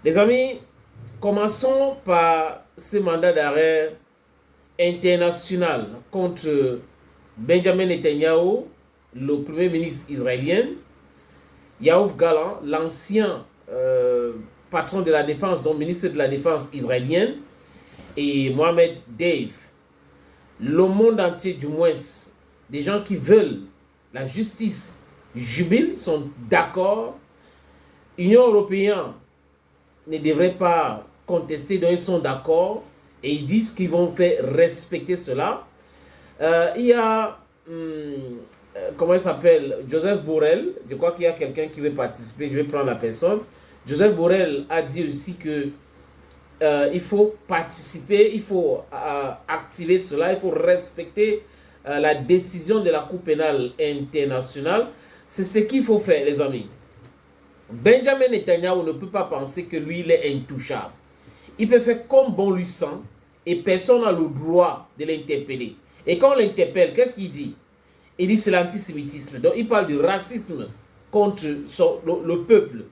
Les amis, commençons par ce mandat d'arrêt international contre Benjamin Netanyahu, le premier ministre israélien, Yoav Gallant, l'ancien patron de la défense, donc ministre de la défense israélienne, et Mohamed Dave. Le monde entier, du moins, des gens qui veulent la justice jubilent, sont d'accord. L'Union européenne ne devrait pas contester, donc ils sont d'accord et ils disent qu'ils vont faire respecter cela. Il y a, comment il s'appelle, Joseph Borrell, je crois qu'il y a quelqu'un qui veut participer, je vais prendre la personne. Joseph Borrell a dit aussi que il faut participer, il faut activer cela, il faut respecter la décision de la Cour pénale internationale. C'est ce qu'il faut faire, les amis. Benjamin Netanyahu ne peut pas penser que lui, il est intouchable. Il peut faire comme bon lui semble et personne n'a le droit de l'interpeller. Et quand on l'interpelle, qu'est-ce qu'il dit? Il dit c'est l'antisémitisme. Donc il parle du racisme contre le peuple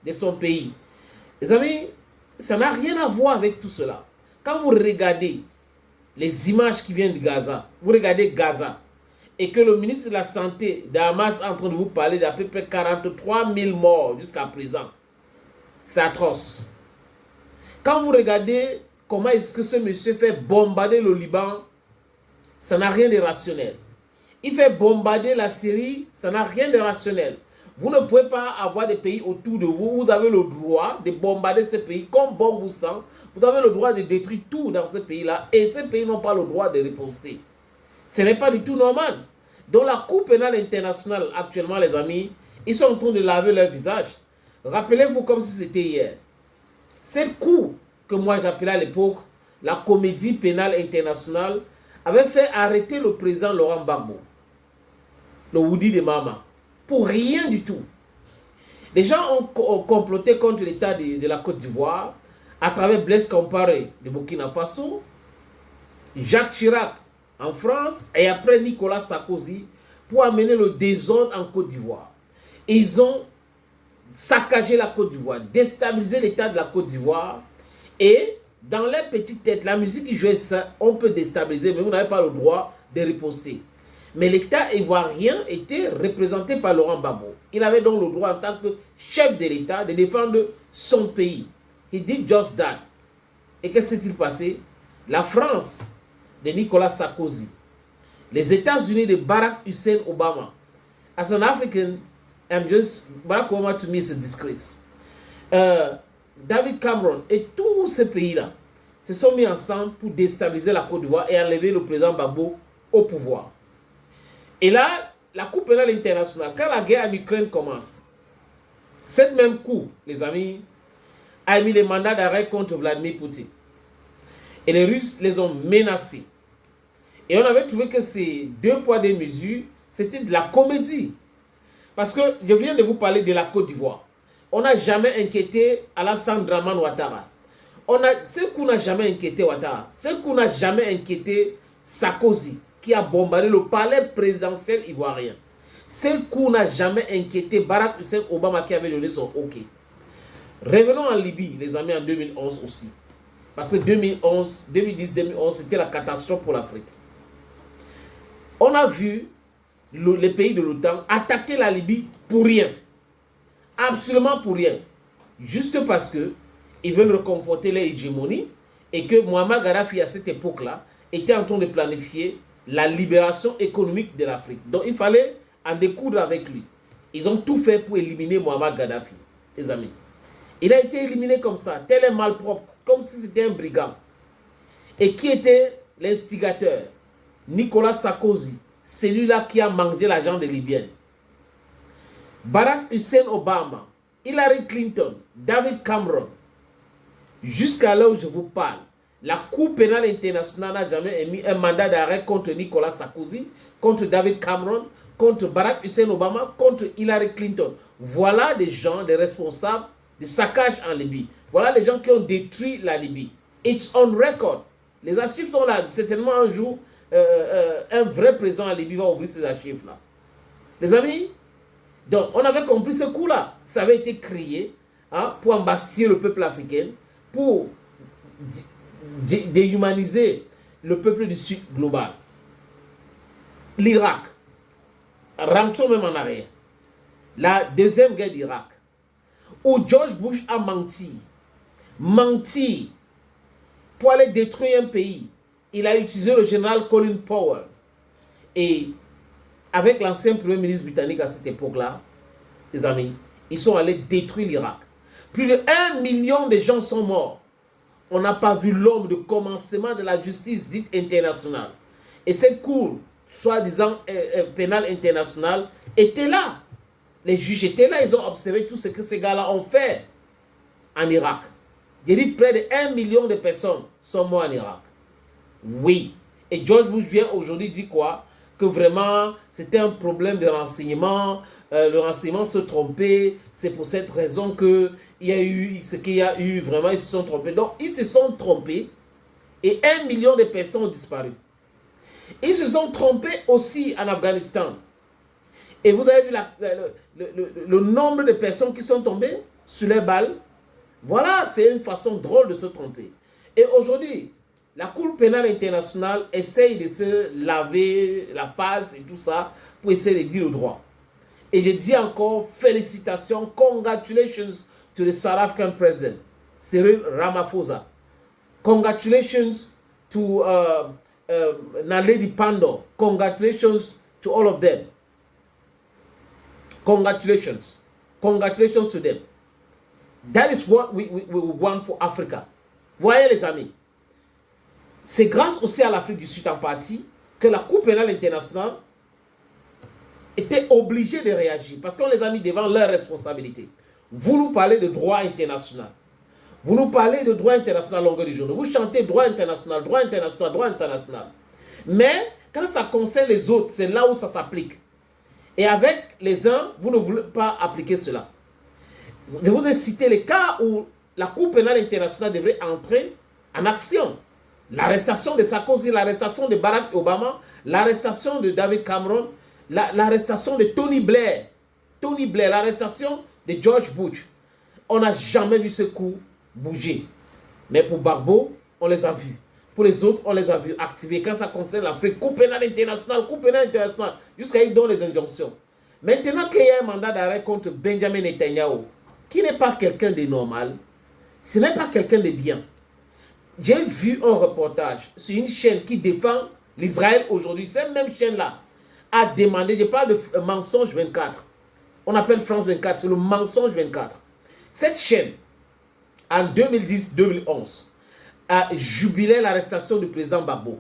de son pays. Les amis, ça n'a rien à voir avec tout cela. Quand vous regardez les images qui viennent de Gaza, vous regardez Gaza, et que le ministre de la Santé d'Hamas est en train de vous parler d'à peu près 43 000 morts jusqu'à présent. C'est atroce. Quand vous regardez comment est-ce que ce monsieur fait bombarder le Liban, ça n'a rien de rationnel. Il fait bombarder la Syrie, ça n'a rien de rationnel. Vous ne pouvez pas avoir des pays autour de vous, vous avez le droit de bombarder ces pays comme bon vous semble. Vous avez le droit de détruire tout dans ce pays-là et ces pays n'ont pas le droit de riposter. Ce n'est pas du tout normal. Donc la Cour pénale internationale, actuellement les amis, ils sont en train de laver leur visage. Rappelez-vous comme si c'était hier. Cette cour que moi j'appelais à l'époque la Comédie pénale internationale avait fait arrêter le président Laurent Gbagbo, le Woody de Mama, pour rien du tout. Les gens ont comploté contre l'État de la Côte d'Ivoire à travers Blaise Compaoré de Burkina Faso, Jacques Chirac en France et après Nicolas Sarkozy pour amener le désordre en Côte d'Ivoire. Ils ont saccagé la Côte d'Ivoire, déstabilisé l'État de la Côte d'Ivoire et dans leur petite tête, la musique qui jouait ça, on peut déstabiliser, mais vous n'avez pas le droit de riposter. Mais l'État ivoirien était représenté par Laurent Gbagbo. Il avait donc le droit en tant que chef de l'État de défendre son pays. He did just that. Et qu'est-ce qui s'est passé? La France de Nicolas Sarkozy, les États-Unis de Barack Hussein Obama. As an African, Barack Obama to me is a disgrace. David Cameron et tous ces pays-là se sont mis ensemble pour déstabiliser la Côte d'Ivoire et enlever le président Gbagbo au pouvoir. Et là, la Cour pénale internationale, quand la guerre en Ukraine commence, cette même Cour, les amis, a mis les mandats d'arrêt contre Vladimir Poutine. Et les Russes les ont menacés. Et on avait trouvé que ces deux poids, deux mesures, c'était de la comédie. Parce que je viens de vous parler de la Côte d'Ivoire. On n'a jamais inquiété Alassane Dramane Ouattara. Ce qu'on n'a jamais inquiété Ouattara, ce qu'on n'a jamais inquiété Sarkozy, qui a bombardé le palais présidentiel ivoirien. Ce qu'on n'a jamais inquiété Barack Hussein Obama, qui avait donné son OK. Revenons en Libye, les amis, en 2011 aussi. Parce que 2010-2011, c'était la catastrophe pour l'Afrique. On a vu les pays de l'OTAN attaquer la Libye pour rien. Absolument pour rien. Juste parce qu'ils veulent reconforter leur hégémonie et que Muammar Kadhafi, à cette époque-là, était en train de planifier la libération économique de l'Afrique. Donc il fallait en découdre avec lui. Ils ont tout fait pour éliminer Muammar Kadhafi, les amis. Il a été éliminé comme ça, tel un malpropre, comme si c'était un brigand. Et qui était l'instigateur? Nicolas Sarkozy, celui-là qui a mangé l'argent des Libyens. Barack Hussein Obama, Hillary Clinton, David Cameron. Jusqu'à là où je vous parle, la Cour pénale internationale n'a jamais émis un mandat d'arrêt contre Nicolas Sarkozy, contre David Cameron, contre Barack Hussein Obama, contre Hillary Clinton. Voilà des gens, des responsables de saccage en Libye. Voilà les gens qui ont détruit la Libye. It's on record. Les archives sont là. Certainement un jour, un vrai président en Libye va ouvrir ces archives-là. Les amis, donc on avait compris ce coup-là. Ça avait été créé hein, pour embastiller le peuple africain, pour déhumaniser le peuple du Sud global. L'Irak, rentrons même en arrière. La deuxième guerre d'Irak, où George Bush a menti pour aller détruire un pays. Il a utilisé le général Colin Powell. Et avec l'ancien premier ministre britannique à cette époque-là, les amis, ils sont allés détruire l'Irak. Plus de 1 million de gens sont morts. On n'a pas vu l'homme de commencement de la justice dite internationale. Et cette cour, soi-disant pénale internationale, était là. Les juges étaient là, ils ont observé tout ce que ces gars-là ont fait en Irak. Il dit près de 1 million de personnes sont mortes en Irak. Oui. Et George Bush vient aujourd'hui dire quoi? Que vraiment, c'était un problème de renseignement. Le renseignement se trompait. C'est pour cette raison qu'il y a eu ce qu'il y a eu. Vraiment, ils se sont trompés. Donc, ils se sont trompés. Et 1 million de personnes ont disparu. Ils se sont trompés aussi en Afghanistan. Et vous avez vu le nombre de personnes qui sont tombées sur les balles. Voilà, c'est une façon drôle de se tromper. Et aujourd'hui, la Cour pénale internationale essaye de se laver la face et tout ça pour essayer de dire le droit. Et je dis encore, félicitations, congratulations to the South African president, Cyril Ramaphosa. Congratulations to Naledi Pandor. Congratulations to all of them. Congratulations. Congratulations to them. That is what we want for Africa. Voyez les amis. C'est grâce aussi à l'Afrique du Sud en partie que la Cour pénale internationale était obligée de réagir parce qu'on les a mis devant leurs responsabilités. Vous nous parlez de droit international. Vous nous parlez de droit international à longueur du jour. Vous chantez droit international, droit international, droit international. Mais quand ça concerne les autres, c'est là où ça s'applique. Et avec les uns, vous ne voulez pas appliquer cela. Je vous ai cité les cas où la Cour pénale internationale devrait entrer en action. L'arrestation de Sarkozy, l'arrestation de Barack Obama, l'arrestation de David Cameron, l'arrestation de Tony Blair, l'arrestation de George Bush. On n'a jamais vu ce coup bouger. Mais pour Gbagbo, on les a vus. Pour les autres, on les a vus activer. Quand ça concerne l'Afrique, Cour pénale internationale, jusqu'à y donner les injonctions. Maintenant qu'il y a un mandat d'arrêt contre Benjamin Netanyahu, qui n'est pas quelqu'un de normal, ce n'est pas quelqu'un de bien. J'ai vu un reportage sur une chaîne qui défend l'Israël aujourd'hui. Cette même chaîne-là a demandé, je parle de Mensonge 24. On appelle France 24, c'est le Mensonge 24. Cette chaîne, en 2010-2011, a jubilé l'arrestation du président Gbagbo.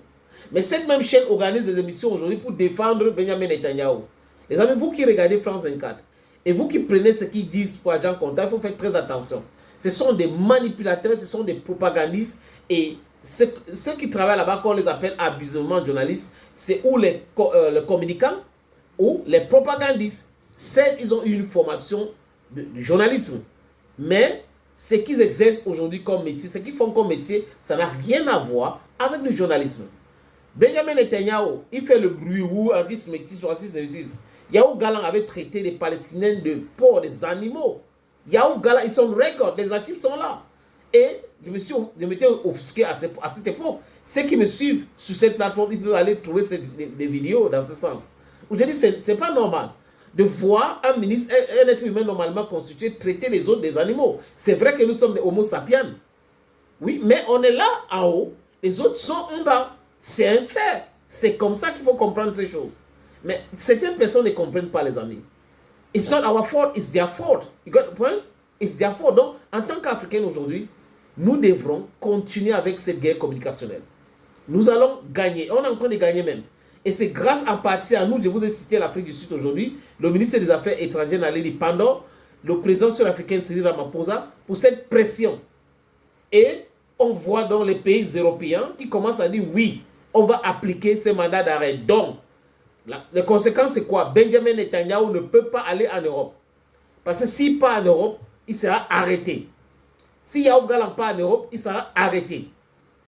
Mais cette même chaîne organise des émissions aujourd'hui pour défendre Benjamin Netanyahu. Les amis, vous qui regardez France 24, et vous qui prenez ce qu'ils disent pour agent comptable, il faut faire très attention. Ce sont des manipulateurs, ce sont des propagandistes. Et ceux qui travaillent là-bas, qu'on les appelle abusivement journalistes, c'est ou les communicants ou les propagandistes. Ils ont eu une formation de journalisme. Mais ce qu'ils exercent aujourd'hui comme métier, ce qu'ils font comme métier, ça n'a rien à voir avec le journalisme. Benjamin Netanyahu, il fait le bruit où antisémitisme, Yaou Galan avait traité les Palestiniens de porcs, des animaux. Yaou Galan, ils sont records, les archives sont là. Et je m'étais offusqué à cette époque. Ceux qui me suivent sur cette plateforme, ils peuvent aller trouver des vidéos dans ce sens. Où je dis, c'est pas normal de voir un ministre, un être humain normalement constitué, traiter les autres des animaux. C'est vrai que nous sommes des homo sapiens. Oui, mais on est là en haut, les autres sont en bas. C'est un fait. C'est comme ça qu'il faut comprendre ces choses. Mais certaines personnes ne comprennent pas, les amis. It's not our fault, it's their fault. You got the point? It's their fault. Donc, en tant qu'Africains aujourd'hui, nous devrons continuer avec cette guerre communicationnelle. Nous allons gagner. On est en train de gagner même. Et c'est grâce en partie à nous, je vous ai cité l'Afrique du Sud aujourd'hui, le ministre des Affaires étrangères Naledi Pandor, le président sud-africain Cyril Ramaphosa, pour cette pression. Et on voit dans les pays européens qui commencent à dire oui, on va appliquer ces mandats d'arrêt. Donc, les conséquences, c'est quoi? Benjamin Netanyahu ne peut pas aller en Europe. Parce que s'il part en Europe, il sera arrêté. Si Yaou Galan part en Europe, il sera arrêté.